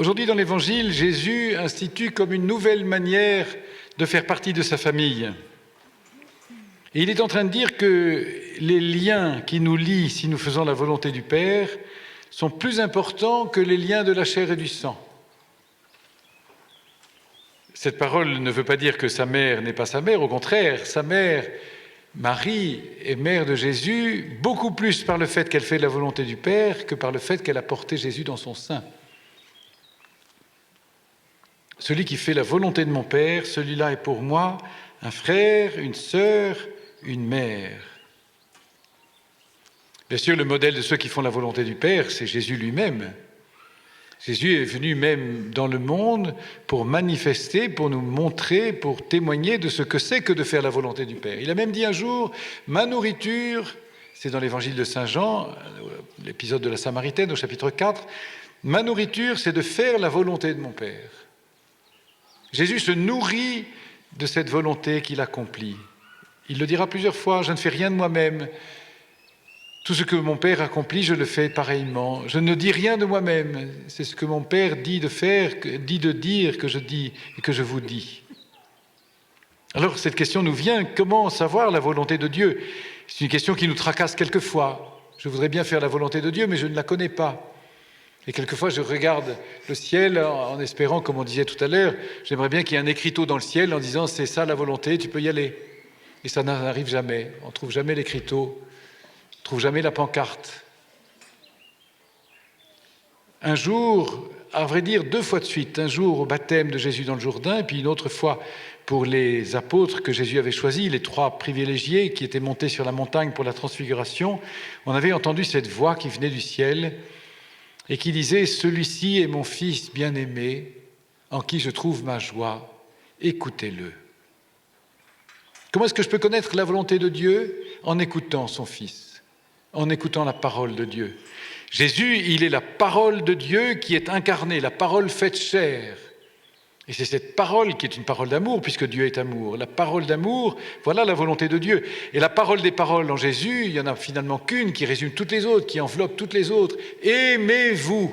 Aujourd'hui, dans l'Évangile, Jésus institue comme une nouvelle manière de faire partie de sa famille. Et il est en train de dire que les liens qui nous lient si nous faisons la volonté du Père sont plus importants que les liens de la chair et du sang. Cette parole ne veut pas dire que sa mère n'est pas sa mère, au contraire, sa mère, Marie, est mère de Jésus, beaucoup plus par le fait qu'elle fait la volonté du Père que par le fait qu'elle a porté Jésus dans son sein. Celui qui fait la volonté de mon Père, celui-là est pour moi un frère, une sœur, une mère. Bien sûr, le modèle de ceux qui font la volonté du Père, c'est Jésus lui-même. Jésus est venu même dans le monde pour manifester, pour nous montrer, pour témoigner de ce que c'est que de faire la volonté du Père. Il a même dit un jour, ma nourriture, c'est dans l'évangile de Saint Jean, l'épisode de la Samaritaine au chapitre 4, ma nourriture, c'est de faire la volonté de mon Père. Jésus se nourrit de cette volonté qu'il accomplit. Il le dira plusieurs fois, je ne fais rien de moi-même. Tout ce que mon Père accomplit, je le fais pareillement. Je ne dis rien de moi-même. C'est ce que mon Père dit de faire, dit de dire, que je dis et que je vous dis. Alors cette question nous vient, comment savoir la volonté de Dieu? C'est une question qui nous tracasse quelquefois. Je voudrais bien faire la volonté de Dieu, mais je ne la connais pas. Et quelquefois, je regarde le ciel en espérant, comme on disait tout à l'heure, j'aimerais bien qu'il y ait un écriteau dans le ciel en disant « c'est ça la volonté, tu peux y aller ». Et ça n'arrive jamais. On ne trouve jamais l'écriteau, on ne trouve jamais la pancarte. Un jour, à vrai dire 2 fois de suite, un jour au baptême de Jésus dans le Jourdain, et puis une autre fois pour les apôtres que Jésus avait choisis, les 3 privilégiés qui étaient montés sur la montagne pour la transfiguration, on avait entendu cette voix qui venait du ciel et qui disait « Celui-ci est mon Fils bien-aimé, en qui je trouve ma joie, écoutez-le ». Comment est-ce que je peux connaître la volonté de Dieu? En écoutant son Fils, en écoutant la parole de Dieu. Jésus, il est la parole de Dieu qui est incarnée, la parole faite chair. Et c'est cette parole qui est une parole d'amour, puisque Dieu est amour. La parole d'amour, voilà la volonté de Dieu. Et la parole des paroles en Jésus, il n'y en a finalement qu'une qui résume toutes les autres, qui enveloppe toutes les autres. Aimez-vous.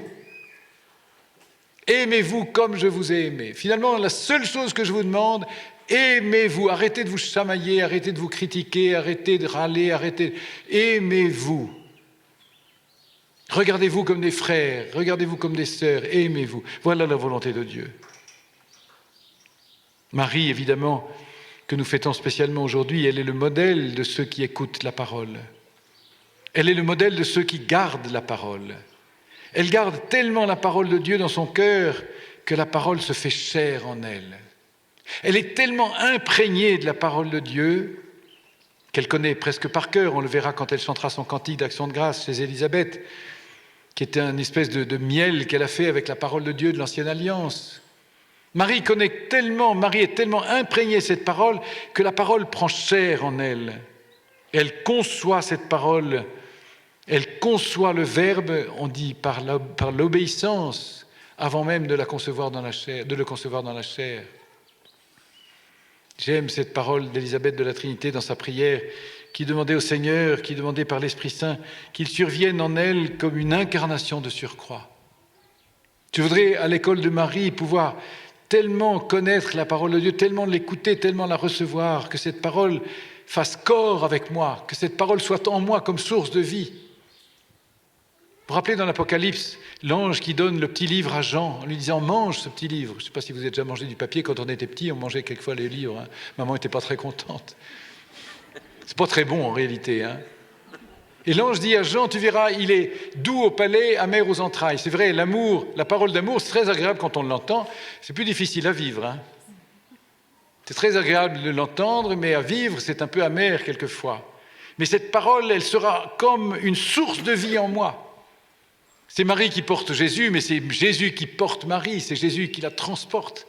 Aimez-vous comme je vous ai aimé. Finalement, la seule chose que je vous demande, aimez-vous. Arrêtez de vous chamailler, arrêtez de vous critiquer, arrêtez de râler, arrêtez. Aimez-vous. Regardez-vous comme des frères, regardez-vous comme des sœurs, aimez-vous. Voilà la volonté de Dieu. Marie, évidemment, que nous fêtons spécialement aujourd'hui, elle est le modèle de ceux qui écoutent la parole. Elle est le modèle de ceux qui gardent la parole. Elle garde tellement la parole de Dieu dans son cœur que la parole se fait chair en elle. Elle est tellement imprégnée de la parole de Dieu qu'elle connaît presque par cœur. On le verra quand elle chantera son cantique d'action de grâce chez Élisabeth, qui était une espèce de miel qu'elle a fait avec la parole de Dieu de l'Ancienne Alliance. Marie est tellement imprégnée de cette parole que la parole prend chair en elle. Elle conçoit cette parole, elle conçoit le Verbe, on dit par l'obéissance, avant même de le concevoir dans la chair. J'aime cette parole d'Élisabeth de la Trinité dans sa prière, qui demandait au Seigneur, qui demandait par l'Esprit Saint, qu'il survienne en elle comme une incarnation de surcroît. Je voudrais, à l'école de Marie, pouvoir tellement connaître la parole de Dieu, tellement l'écouter, tellement la recevoir, que cette parole fasse corps avec moi, que cette parole soit en moi comme source de vie. Vous vous rappelez dans l'Apocalypse, l'ange qui donne le petit livre à Jean en lui disant « mange ce petit livre ». Je ne sais pas si vous avez déjà mangé du papier quand on était petit, on mangeait quelquefois les livres. Hein. Maman n'était pas très contente. C'est pas très bon en réalité. Hein. Et l'ange dit à Jean, tu verras, il est doux au palais, amer aux entrailles. C'est vrai, l'amour, la parole d'amour, c'est très agréable quand on l'entend. C'est plus difficile à vivre. Hein. C'est très agréable de l'entendre, mais à vivre, c'est un peu amer quelquefois. Mais cette parole, elle sera comme une source de vie en moi. C'est Marie qui porte Jésus, mais c'est Jésus qui porte Marie, c'est Jésus qui la transporte.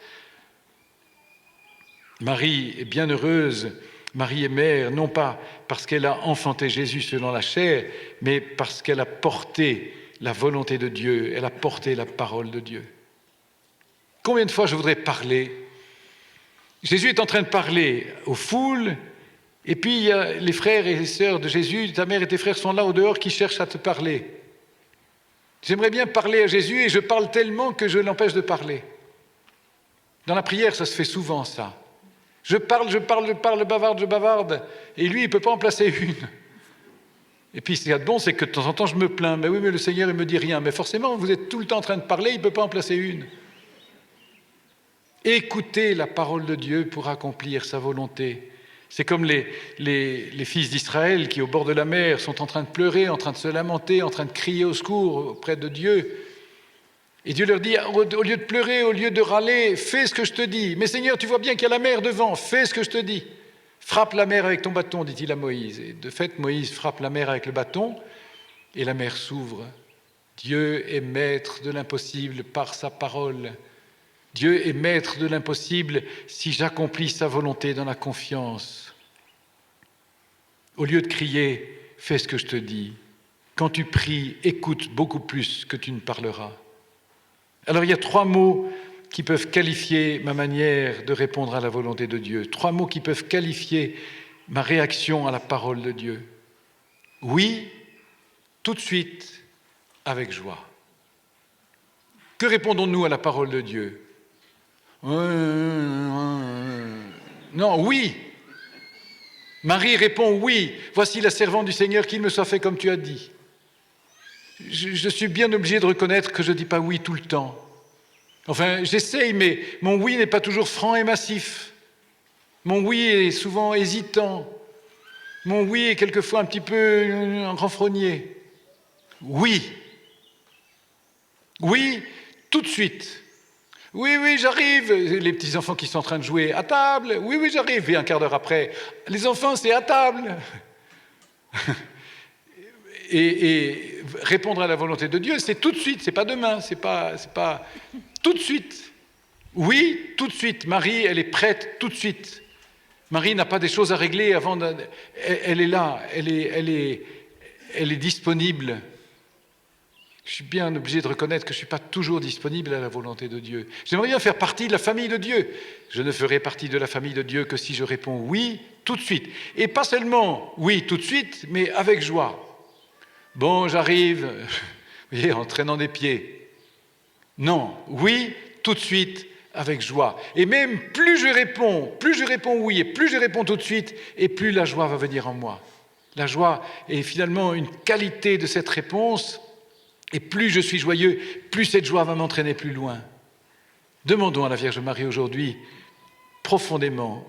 Marie est bienheureuse, Marie est mère, non pas parce qu'elle a enfanté Jésus selon la chair, mais parce qu'elle a porté la volonté de Dieu, elle a porté la parole de Dieu. Combien de fois je voudrais parler? Jésus est en train de parler aux foules, et puis il y a les frères et les sœurs de Jésus, ta mère et tes frères sont là au dehors qui cherchent à te parler. J'aimerais bien parler à Jésus et je parle tellement que je l'empêche de parler. Dans la prière, ça se fait souvent, ça. Je parle, je bavarde, et lui, il ne peut pas en placer une. Et puis, ce qu'il y a de bon, c'est que de temps en temps, je me plains. Mais oui, mais le Seigneur, il ne me dit rien. Mais forcément, vous êtes tout le temps en train de parler, il ne peut pas en placer une. Écoutez la parole de Dieu pour accomplir sa volonté. C'est comme les fils d'Israël qui, au bord de la mer, sont en train de pleurer, en train de se lamenter, en train de crier au secours auprès de Dieu. Et Dieu leur dit, au lieu de pleurer, au lieu de râler, fais ce que je te dis. Mais Seigneur, tu vois bien qu'il y a la mer devant, fais ce que je te dis. Frappe la mer avec ton bâton, dit-il à Moïse. Et de fait, Moïse frappe la mer avec le bâton et la mer s'ouvre. Dieu est maître de l'impossible par sa parole. Dieu est maître de l'impossible si j'accomplis sa volonté dans la confiance. Au lieu de crier, fais ce que je te dis. Quand tu pries, écoute beaucoup plus que tu ne parleras. Alors il y a 3 mots qui peuvent qualifier ma manière de répondre à la volonté de Dieu. 3 mots qui peuvent qualifier ma réaction à la parole de Dieu. Oui, tout de suite, avec joie. Que répondons-nous à la parole de Dieu ? Non, oui. Marie répond oui. Voici la servante du Seigneur, qu'il me soit fait comme tu as dit. Je suis bien obligé de reconnaître que je ne dis pas oui tout le temps. Enfin, j'essaye, mais mon oui n'est pas toujours franc et massif. Mon oui est souvent hésitant. Mon oui est quelquefois un petit peu renfrogné. Oui. Oui, tout de suite. Oui, j'arrive. Les petits-enfants qui sont en train de jouer à table. Oui, j'arrive. Et un quart d'heure après, les enfants, c'est à table. Et répondre à la volonté de Dieu, c'est tout de suite, c'est pas demain, c'est pas tout de suite. Oui, tout de suite. Marie, elle est prête tout de suite. Marie n'a pas des choses à régler avant. Elle est là, elle est disponible. Je suis bien obligé de reconnaître que je ne suis pas toujours disponible à la volonté de Dieu. J'aimerais bien faire partie de la famille de Dieu. Je ne ferai partie de la famille de Dieu que si je réponds oui tout de suite. Et pas seulement oui tout de suite, mais avec joie. Bon, j'arrive, vous voyez, en traînant des pieds. Non, oui, tout de suite, avec joie. Et même plus je réponds oui, et plus je réponds tout de suite, et plus la joie va venir en moi. La joie est finalement une qualité de cette réponse, et plus je suis joyeux, plus cette joie va m'entraîner plus loin. Demandons à la Vierge Marie aujourd'hui, profondément,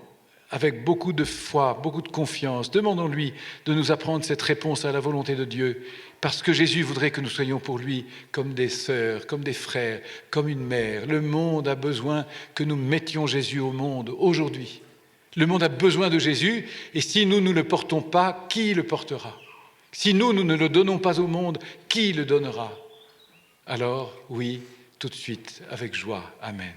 avec beaucoup de foi, beaucoup de confiance, demandons-lui de nous apprendre cette réponse à la volonté de Dieu, parce que Jésus voudrait que nous soyons pour lui comme des sœurs, comme des frères, comme une mère. Le monde a besoin que nous mettions Jésus au monde aujourd'hui. Le monde a besoin de Jésus, et si nous ne le portons pas, qui le portera ? Si nous ne le donnons pas au monde, qui le donnera ? Alors, oui, tout de suite, avec joie. Amen.